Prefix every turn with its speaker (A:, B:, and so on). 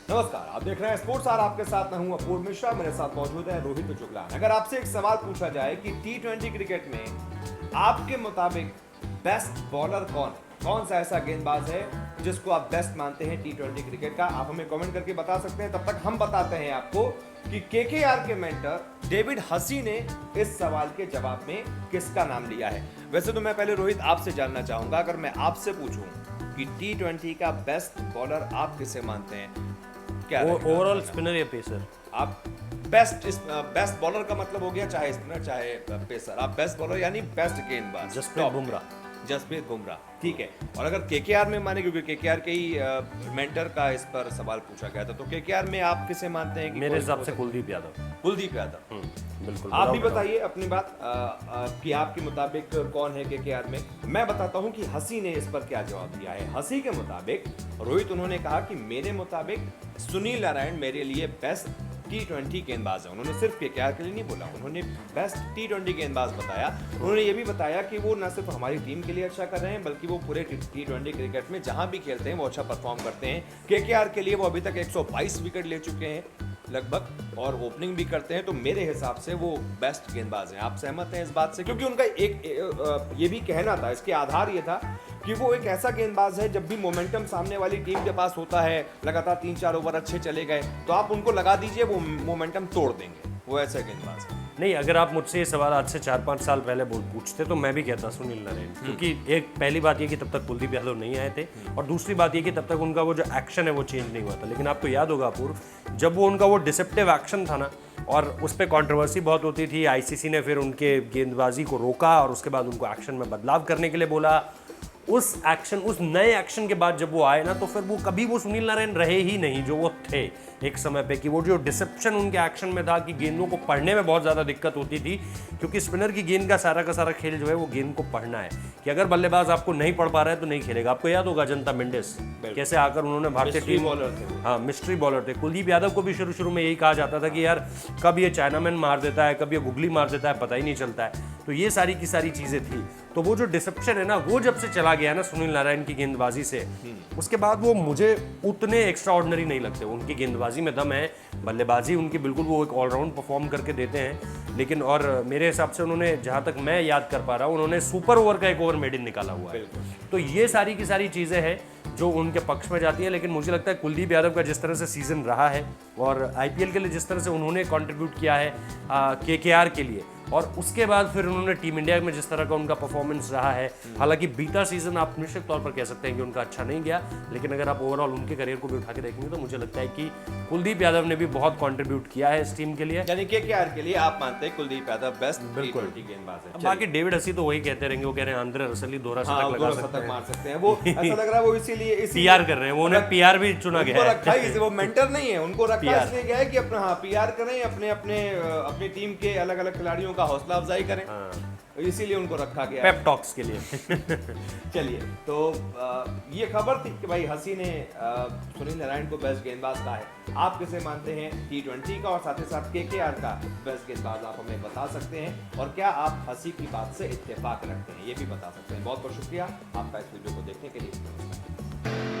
A: नमस्कार, आप देख रहे हैं स्पोर्ट्स आर। आपके साथ मैं हूं अपूर्व मिश्रा, मेरे साथ मौजूद है रोहित जुगलान। अगर आपसे एक सवाल पूछा जाए कि टी20 क्रिकेट में आपके मुताबिक बेस्ट बॉलर कौन है, कौन सा ऐसा गेंदबाज है जिसको आप बेस्ट मानते हैं टी20 क्रिकेट का, आप हमें कमेंट करके बता सकते हैं। तब तक हम बताते हैं आपको कि केकेआर के मेंटर डेविड हसी ने इस सवाल के जवाब में किसका नाम लिया है। वैसे तो मैं पहले रोहित आपसे जानना चाहूंगा, अगर मैं आपसे पूछूं कि टी20 का बेस्ट बॉलर आप किसे मानते हैं, क्या
B: ओवरऑल स्पिनर या पेसर?
A: आप बेस्ट बॉलर का मतलब हो गया चाहे स्पिनर चाहे पेसर, आप बेस्ट बॉलर यानी बेस्ट गेंदबाज। जसप्रीत बुमराह, ठीक है। और अगर केकेआर में माने, क्योंकि केकेआर के ही मेंटर का इस पर सवाल पूछा गया था, तो केकेआर में आप किसे मानते हैं? कि
B: मेरे हिसाब से कुलदीप यादव। बिल्कुल।
A: आप भी बताइए अपनी बात कि आपके मुताबिक कौन है केकेआर में। मैं बताता हूं कि हसी ने इस पर क्या जवाब दिया है। हसी के मुताबिक रोहित, उन्होंने कहा कि मेरे मुताबिक सुनील नारायण मेरे लिए बेस्ट टी20 गेंदबाज है। उन्होंने सिर्फ केकेआर के लिए नहीं बोला, उन्होंने बेस्ट टी20 गेंदबाज बताया। उन्होंने ये भी बताया कि वो न सिर्फ हमारी टीम के लिए अच्छा कर रहे हैं, बल्कि वो पूरे टी20 क्रिकेट में जहां भी खेलते हैं वो अच्छा परफॉर्म करते हैं। केकेआर के लिए वो अभी तक 122 विकेट ले चुके हैं लगभग, और ओपनिंग भी करते हैं। तो मेरे हिसाब से वो बेस्ट गेंदबाज हैं। आप सहमत हैं इस बात से? क्योंकि उनका ये भी कहना था, इसके आधार ये था कि वो एक ऐसा गेंदबाज है, जब भी मोमेंटम सामने वाली टीम के पास होता है, लगातार 3-4 ओवर अच्छे चले गए, तो आप उनको लगा दीजिए, वो मोमेंटम तोड़ देंगे। वो ऐसा गेंदबाज है।
B: नहीं, अगर आप मुझसे ये सवाल आज से 4-5 साल पहले पूछते तो मैं भी कहता सुनील नारायण, क्योंकि एक पहली बात ये कि तब तक कुलदीप यादव नहीं आए थे, और दूसरी बात ये कि तब तक उनका वो जो एक्शन है वो चेंज नहीं हुआ था। लेकिन आपको याद होगा अपूर्व, जब वो उनका वो डिसेप्टिव एक्शन था ना, और उस पर कॉन्ट्रोवर्सी बहुत होती थी, आईसीसी ने फिर उनके गेंदबाजी को रोका और उसके बाद उनको एक्शन में बदलाव करने के लिए बोला। उस नए एक्शन के बाद जब वो आए ना, तो फिर वो कभी वो सुनील नारायण रहे ही नहीं जो वो थे एक समय पे। कि वो जो डिसेप्शन उनके एक्शन में था, कि गेंदों को पढ़ने में बहुत ज़्यादा दिक्कत होती थी, क्योंकि स्पिनर की गेंद का सारा खेल जो है वो गेंद को पढ़ना है, कि अगर बल्लेबाज आपको नहीं पढ़ पा रहा है तो नहीं खेलेगा। आपको याद होगा जनता मेंडिस कैसे आकर उन्होंने भारतीय टीम, हाँ मिस्ट्री बॉलर थे। कुलदीप यादव को भी शुरू में यही कहा जाता था कि यार कब ये चाइनामैन मार देता है, कब ये गुगली मार देता है, पता ही नहीं चलता है। तो ये सारी की सारी चीज़ें थी। तो वो जो डिसेप्शन है ना, वो जब से चला गया ना सुनील नारायण की गेंदबाजी से, उसके बाद वो मुझे उतने एक्स्ट्रा ऑर्डिनरी नहीं लगते। उनकी गेंदबाजी में दम है, बल्लेबाजी उनकी बिल्कुल वो एक ऑलराउंड परफॉर्म करके देते हैं। लेकिन और मेरे हिसाब से उन्होंने, जहाँ तक मैं याद कर पा रहा हूँ, उन्होंने सुपर ओवर का एक ओवर मेड इन निकाला हुआ है। तो ये सारी की सारी चीज़ें हैं जो उनके पक्ष में जाती है। लेकिन मुझे लगता है कुलदीप यादव का जिस तरह से सीजन रहा है, और आईपीएल के लिए जिस तरह से उन्होंने कंट्रीब्यूट किया है केकेआर के लिए, और उसके बाद फिर उन्होंने टीम इंडिया में जिस तरह का उनका परफॉर्मेंस रहा है, हालांकि बीता सीजन आप निश्चित तौर पर कह सकते हैं कि उनका अच्छा नहीं गया, लेकिन अगर आप ओवरऑल उनके करियर को भी उठा के देखेंगे तो मुझे लगता है कि कुलदीप यादव ने भी बहुत कंट्रीब्यूट किया है इस टीम के लिए।
A: यानी केकेआर के लिए आप मानते हैं कुलदीप यादव बेस्ट टी20 गेंदबाज है।
B: बाकी डेविड हसी तो वही कहते रहेंगे, वो कह रहे हैं आंद्रे रसल ही दोहरा शतक लगा सकते हैं,
A: मार सकते हैं। वो ऐसा लग रहा है वो इसीलिए
B: पीआर कर रहे हैं, वो उन्हें पीआर भी चुना गया है।
A: रखा ही, वो मेंटर नहीं है, उनको रखा इसलिए गया है कि अपना पीआर करें, अपनी टीम के अलग अलग खिलाड़ियों का हौसला अफजाई करें, इसीलिए उनको रखा गया
B: पेप टॉक्स के लिए।
A: चलिए, तो ये खबर थी कि भाई हसी ने सुनील नारायण को बेस्ट गेंदबाज कहा है। आप किसे मानते हैं टी20 का, और साथ ही साथ केकेआर का बेस्ट गेंदबाज आप हमें बता सकते हैं। और क्या आप हसी की बात से इत्तेफाक रखते हैं, ये भी बता सकते हैं। बहुत बहुत शुक्रिया आपका इस वीडियो को देखने के लिए।